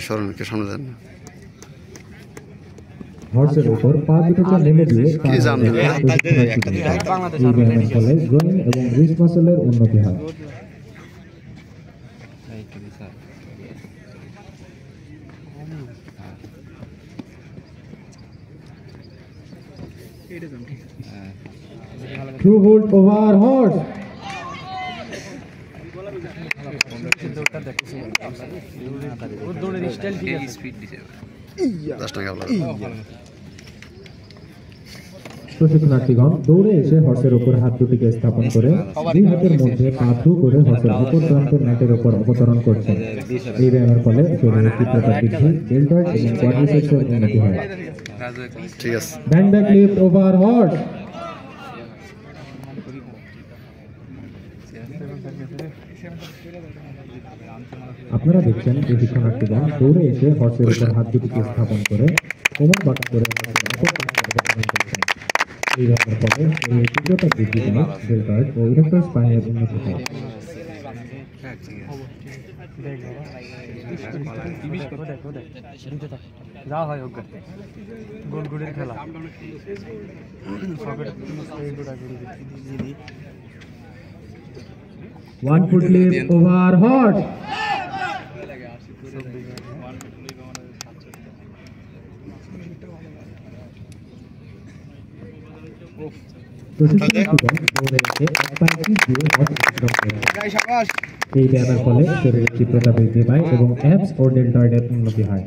সরণকে সামনে দেন হর্সের উপর পা দুটোকে নেমে দিয়ে এই ব্যায়ামের ফলে গ্রোইন এবং রিস্ট মাসলের উন্নতি হয়। Through hold over horse. প্রশিক্ষণার্থীগণ দৌড়ে এসে হর্সের উপর হাত দুটিকে স্থাপন করে দুই হাতের মধ্যে পা থ্রু করে হর্সের অপর প্রান্তের ম্যাটের উপর অবতরণ করছেন। এই ব্যায়ামের ফলে শরীরের তীব্রতা বৃদ্ধি, ডেল্টয়েড এবং কোয়াড্রিসেপসের উন্নতি হয়। ঠিক আছে। Band back lift over horse. আপনারা দেখছেন প্রশিক্ষণার্থীগণ দৌড়ে এসে হর্সের উপর হাত দুটিকে স্থাপন করে কোমর বাঁকা করে এই ব্যায়ামের ফলে শরীরের তীব্রতা বৃদ্ধি পায়, ডেল্টয়েড ও ইরেক্টর স্পাইনের উন্নতি হয়। One foot lift over horse. এই ব্যায়ামের ফলে শরীরের তীব্রতা বৃদ্ধি পায় এবং অ্যাবস ও ডেল্টয়েডের উন্নতি হয়।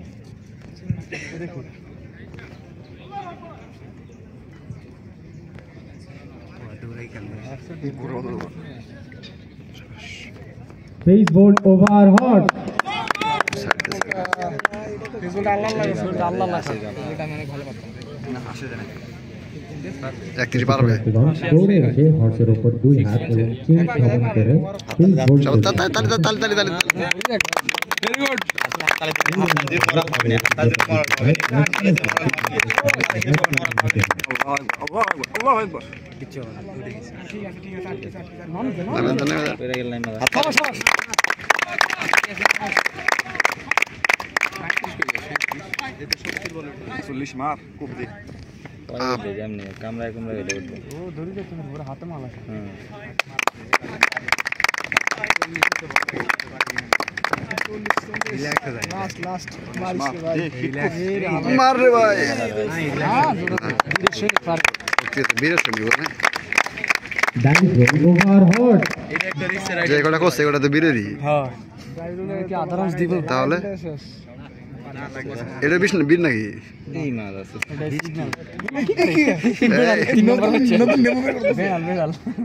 Face bolt over horse. দৌড়ে এসে হর্সের উপর দুই হাত এবং চেন স্থাপন করে কামড়ায় কামড়ায় হাতে মাল আছে। মার রে ভাই যে কটা করছে ওটা তো বিরোধী তাহলে এটা বিষ বীর নাকি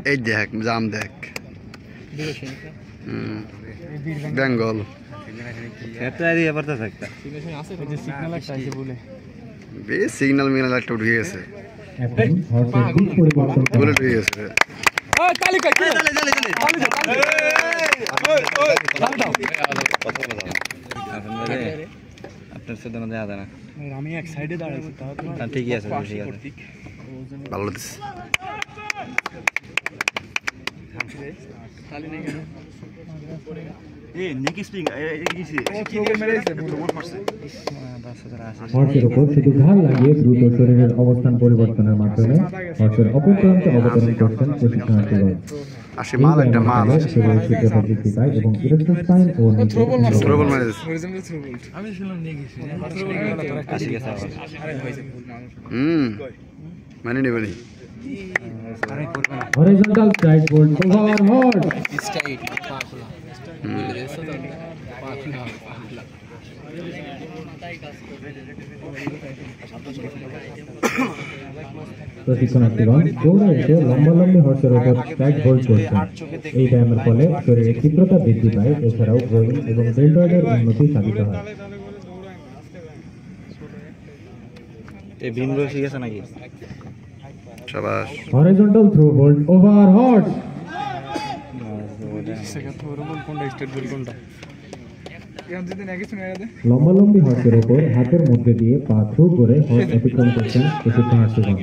এই দেখ জাম দেখ বেঙ্গল সিগন্যাল মিগনাল একটা উঠে গেছে বুলেট হয়ে গেছে আপনার সাথে না দেয়া না আমি এক সাইডে দাঁড়াইছি তা ঠিকই আছে ঠিক আছে ভালো দিস খালি নেই কেন এই নিকি স্প্রিং এই গিয়েছে ট্রবল মেরেছে ট্রবল করছে হর্সের উপর শুধু ঘাড় লাগিয়ে দ্রুত শরীরের অবস্থান পরিবর্তনের মাধ্যমে হর্সের অপর প্রান্তে অবতরণ করছেন প্রশিক্ষণার্থীগণ। আসে মাল একটা মাল শরীরের তীব্রতা বৃদ্ধি পায় এবং ইরেক্টর স্পাইন ও ট্রবল মেরেছে আমি শুনলাম নিয়ে গেছি আসি গেছে মানে নেবেনি horizontal stride hold over horse stride পা খোলা বলে রেসো তো পা খোলা প্রশিক্ষণার্থীগণ দৌড়ে এসে লম্বালম্বি হর্সের উপর স্ট্রাইড হোল্ড করছেন। এই ব্যায়ামের ফলে শরীরের তীব্রতা বৃদ্ধি পায়, এছাড়াও গ্রোইন এবং ডেল্টয়েডের উন্নতি সাধিত হয়। এই বিনরো শিখেছে নাকি? শাবাশ। Horizontal throw hold over horse. লম্বালম্বি হর্সের উপর হাতের মধ্যে দিয়ে পা থ্রু করে হর্স অতিক্রম করছেন প্রশিক্ষণার্থীগণ।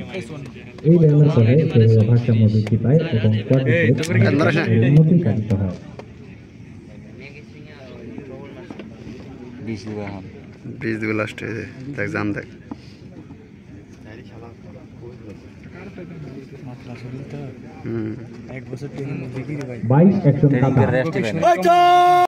এই ব্যায়ামের ফলে শরীরের ভারসাম্য বৃদ্ধি পায় এবং উন্নতি সাধিত হয়। 20 দিবে এখন 20 দিবে লাস্ট হয়েছে দেখ জান দেখ হুম 22 অ্যাকশন ট্রেনিং খাতা করে রেস্ট